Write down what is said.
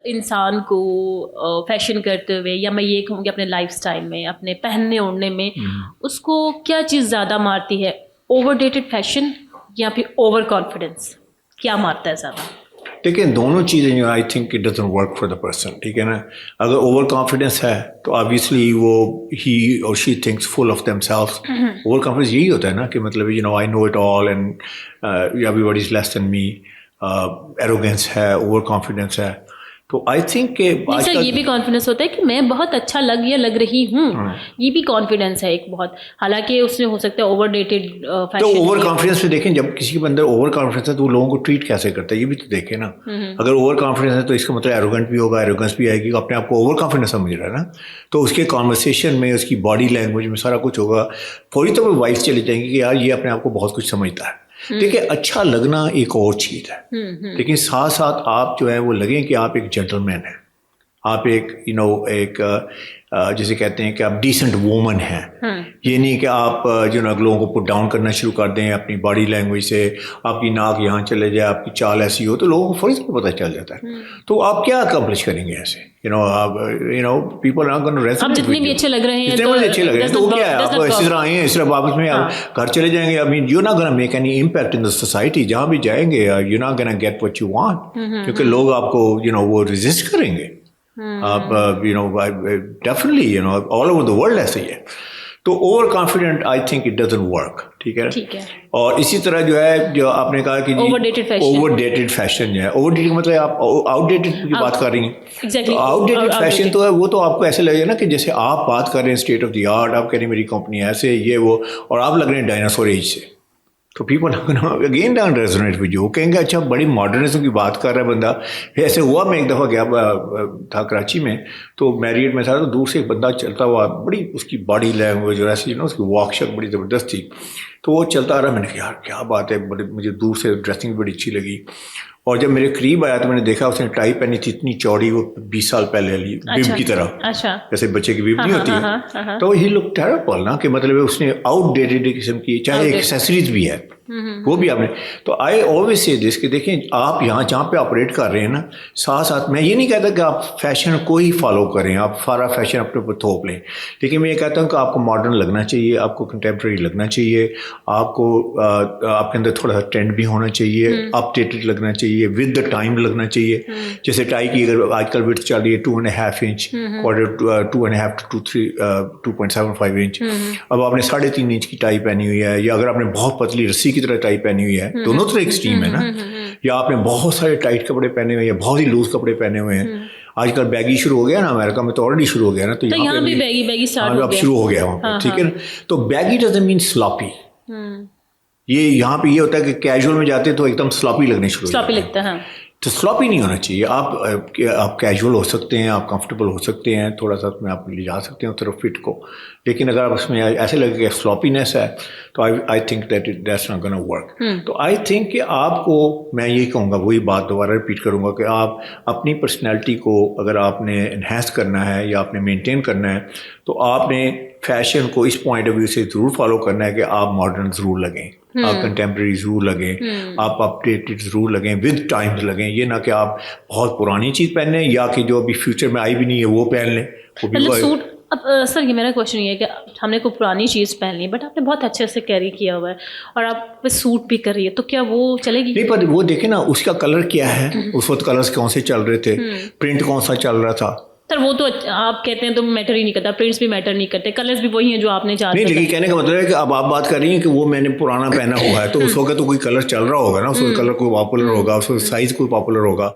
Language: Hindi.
इंसान को फैशन करते हुए, या मैं ये कहूँगी अपने लाइफस्टाइल में, अपने पहनने ओढ़ने में, उसको क्या चीज़ ज़्यादा मारती है? ओवरडेटेड फैशन या फिर ओवर कॉन्फिडेंस? क्या मारता है ज़्यादा? देखिए दोनों चीज़ें जो I think it doesn't work for the person, ठीक है ना। अगर ओवर कॉन्फिडेंस है तो ऑब्वियसली वो ही और she thinks full of themselves. Over confidence यही होता है ना कि मतलब I know it all and everybody is less than me. Arrogance है, ओवर कॉन्फिडेंस है। तो आई थिंक कि सर ये भी कॉन्फिडेंस होता है कि मैं बहुत अच्छा लग रही हूँ। ये भी कॉन्फिडेंस है एक बहुत, हालांकि उसमें हो सकता है ओवरडेटेड फैशन। तो ओवर कॉन्फिडेंस में देखें, जब किसी के अंदर ओवर कॉन्फिडेंस है तो वो लोगों को ट्रीट कैसे करता है ये भी तो देखें ना। अगर ओवर कॉन्फिडेंस है तो इसका मतलब एरोगेंट भी होगा, एरोगेंस भी आएगी, अपने आप को ओवर कॉन्फिडेंस समझ रहा है ना। तो उसके कॉन्वर्सेशन में, उसकी बॉडी लैंग्वेज में सारा कुछ होगा। फौरी तौर पर वाइफ चली जाएंगी कि यार ये अपने आप को बहुत कुछ समझता है। देखिए अच्छा लगना एक और चीज़ है, लेकिन साथ साथ आप जो है वो लगें कि आप एक जेंटलमैन हैं, आप एक एक जैसे कहते हैं कि आप डिसेंट वूमन हैं। ये नहीं कि आप लोगों को पुट डाउन करना शुरू कर दें अपनी बॉडी लैंग्वेज से। आपकी नाक यहाँ चले जाए, आपकी चाल ऐसी हो तो लोगों को फौरी से पता चल जाता है। तो आप क्या अकम्प्लिश करेंगे ऐसे? People are gonna resonate. आप जितने भी अच्छे लग रहे हैं, जितने भी अच्छे लग रहे हैं तो क्या है, आप इसी तरह आए हैं, इस तरह वापस में आप घर चले जाएंगे। I mean you not gonna make any impact in the society. जहाँ भी जाएंगे you not gonna get what you want, क्योंकि लोग आपको वो रेजिस्ट करेंगे। आप definitely all over the world ऐसे ही है। तो over confident I think it doesn't work, ठीक है। और इसी तरह जो आपने कहा कि ओवरडेटेड फैशन जो है, ओवरडेटेड मतलब आप आउटडेटेड की बात कर रही हैं। Exactly. तो आउटडेटेड फैशन तो है, वो तो आपको ऐसे लगेगा ना कि जैसे आप बात कर रहे हैं स्टेट ऑफ द आर्ट, आप कह रहे हैं मेरी कंपनी ऐसे ये वो, और आप लग रहे हैं डायनासोर एज से। तो people again down resonate with you, कहेंगे अच्छा बड़ी मॉडर्निज्म की बात कर रहा है बंदा। ऐसे हुआ, मैं एक दफ़ा गया था कराची में, तो मैरियट में था, तो दूर से एक बंदा चलता हुआ, बड़ी उसकी बॉडी लैंग्वेज और ऐसी उसकी वॉक शक बड़ी ज़बरदस्त थी। तो वो चलता आ रहा, मैंने कहा यार क्या बात है, बड़ी मुझे दूर से ड्रेसिंग बड़ी अच्छी लगी। और जब मेरे करीब आया तो मैंने देखा उसने टाई पहनी थी इतनी चौड़ी, वो 20 साल पहले वाली बीब की तरह। अच्छा। जैसे बच्चे की बीब नहीं होती है। तो ही लुक टेरिबल ना, कि मतलब उसने आउटडेटेड किस्म की, चाहे एक्सेसरीज भी है वो भी आपने। तो आई ऑलवेज से दिस कि देखें आप यहाँ जहाँ पे ऑपरेट कर रहे हैं ना, साथ साथ मैं ये नहीं कहता कि आप फैशन को ही फॉलो करें, आप सारा फैशन अपने ऊपर थोप लें, लेकिन मैं ये कहता हूँ कि आपको मॉडर्न लगना चाहिए, आपको कंटेम्प्रेरी लगना चाहिए, आपको आपके अंदर थोड़ा सा ट्रेंड भी होना चाहिए, अपडेटेड लगना चाहिए, विद द टाइम लगना चाहिए। जैसे टाई की अगर आजकल विड्थ चल रही है 2.5 इंच, क्वार्टर 2.5 to 2.75 इंच, अब आपने 3.5 इंच की टाई पहनी हुई है, या अगर आपने बहुत पतली रस्सी की तरह टाई पहनी हुई है, दोनों तरह एक्सट्रीम है ना। या आपने बहुत सारे टाइट कपड़े पहने हुए हैं, बहुत ही लूज कपड़े पहने हुए हैं। आजकल बैगी शुरू हो गया ना, अमेरिका में तो ऑलरेडी शुरू हो गया ना, तो यहाँ भी बैगी स्टार्ट हो गया, अब शुरू हो गया वहाँ पर, ठीक है ना। तो बैगी डजंट मीन स्लॉपी। ये यहाँ पे ये होता है कि कैजुअल में जाते तो एकदम स्लॉपी लगने शुरू स्लॉपी लगता है। तो स्लॉपी नहीं होना चाहिए। आप कैजुअल हो सकते हैं, आप कंफर्टेबल हो सकते हैं, थोड़ा सा उसमें आप ले जा सकते हैं उस तरफ फिट को, लेकिन अगर आप उसमें ऐसे लगे कि स्लॉपीनेस है तो I think that's not gonna work. तो आई थिंक कि आपको, मैं यही कहूँगा, वही बात दोबारा रिपीट करूँगा कि आप अपनी पर्सनैलिटी को अगर आपने इन्हेंस करना है या आपने मेनटेन करना है, तो आपने फैशन को इस पॉइंट ऑफ व्यू से ज़रूर फॉलो करना है कि आप मॉडर्न ज़रूर लगें, आप कंटेम्प्रेरी ज़रूर लगें, आप अपडेटेड ज़रूर लगें, विद टाइम्स लगें। ये ना कि आप बहुत पुरानी चीज़ पहने या कि जो अभी फ्यूचर में आई भी नहीं है वो पहन लें। मतलब सूट, अब सर ये मेरा क्वेश्चन ये है कि हमने कोई पुरानी चीज़ पहन ली, बट आपने बहुत अच्छे से कैरी किया हुआ है और आप पे सूट भी कर रही है, तो क्या वो चलेगी? नहीं, पर वो देखे ना उसका कलर क्या है, उस वक्त कलर्स कौन से चल रहे थे, प्रिंट कौन सा चल रहा था। सर वो तो आप कहते हैं तो मैटर ही नहीं करता, प्रिंट्स भी मैटर नहीं करते, कलर्स भी वही हैं जो आपने चाहा। नहीं, लेकिन कहने का मतलब है कि अब आप बात कर रही हैं कि वो मैंने पुराना पहना हुआ है, तो उस वक्त तो कोई कलर चल रहा होगा ना, उस वक्त कलर कोई पॉपुलर होगा, उस वक्त साइज कोई पॉपुलर होगा।